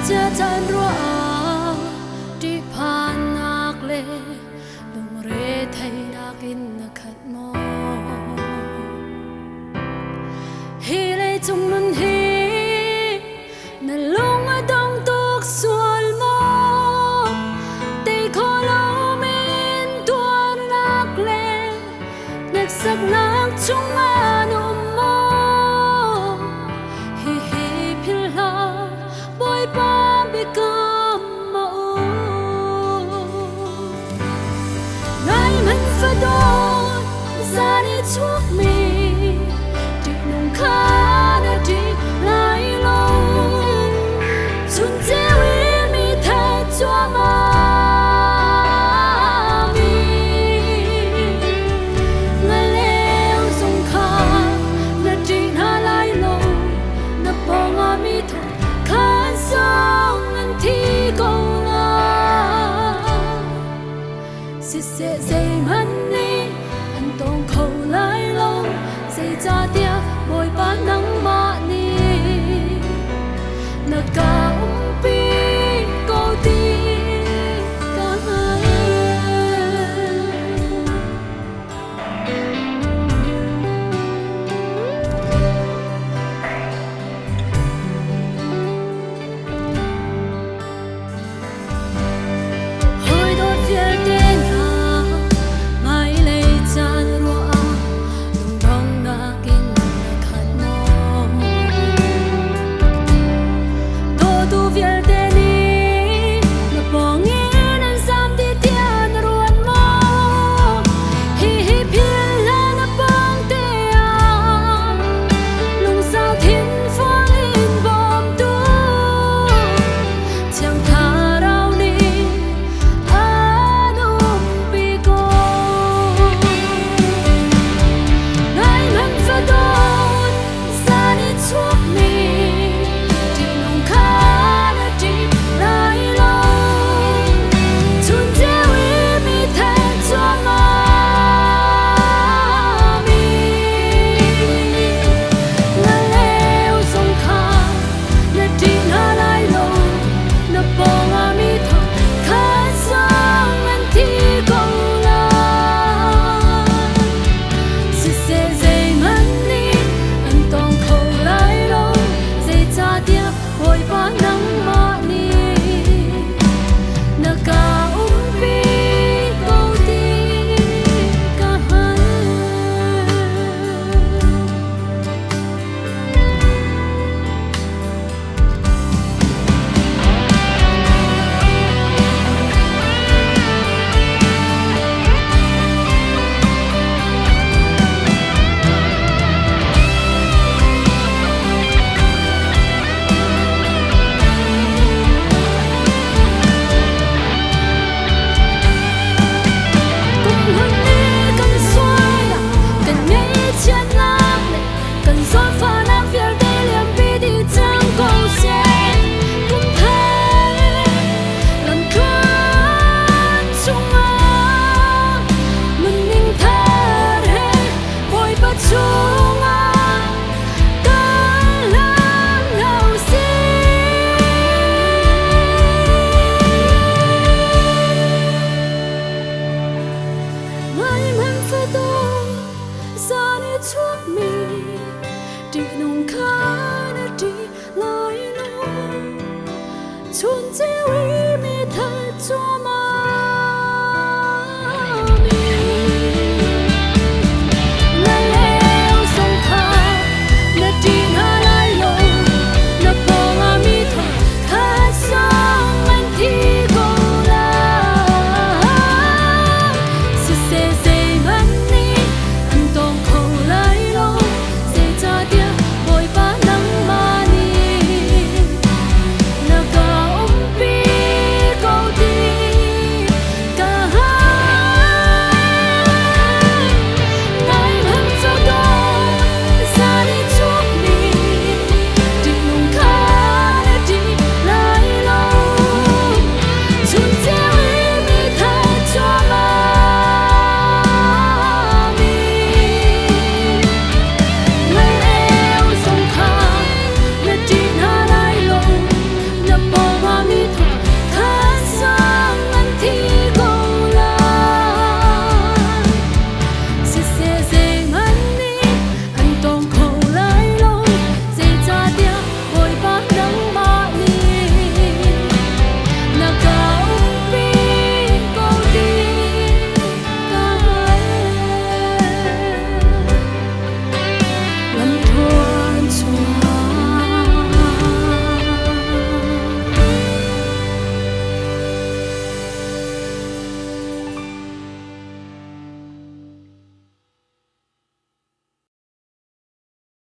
cha chan rua đi phan nak le lung re thai nakin na khat mo hi le chung nun hi na lung a dong tuk sual mo te kho lo men tuan nak le nak sak nak chung an mo hi hi phil la boy pa bi kam mo ngai man fa don zani chuak mi ti nong kha na ti lai lo chun je wi mi tha chua ma mi ngai leo song kha na ti na lai lo na po nga mi tho khan song an thi ko la si se dây man ni an tong khâu lai lo dây cha tia boy pa nang ma ni na ka pi ko ti ka hai hoi đôi phía tên ha mai lấy chan rua lung dong na kin na khat mo do tu vial te ni na pong in an sam ti tian ruan mo hi hi phiền la na pong te a lung sao thiên phong in bom tu chẳng tha rau ni anum pi ko ngai man fa don zani chuak mi ti nong kha na ti lai lo chun je wi mi tha chua ma mi na leo song kha na ti na lai lo na po nga mi tho kha song an thi ko la si se dây man ni an tong khâu lai lo dây cha tia boy pa nang ma ni na ka pi ko ti ka hai cùng hơn đi cần xoay cần nhảy trên ngang cần gió pha nắng phiêu đi liềm bi đi trang cầu sen cũng thế lần cơn chung á mình ninh thề bồi bắt chung á cả lần nào ngai man fa don zani chuak mi ti nong kha na ti lai lo chun je wi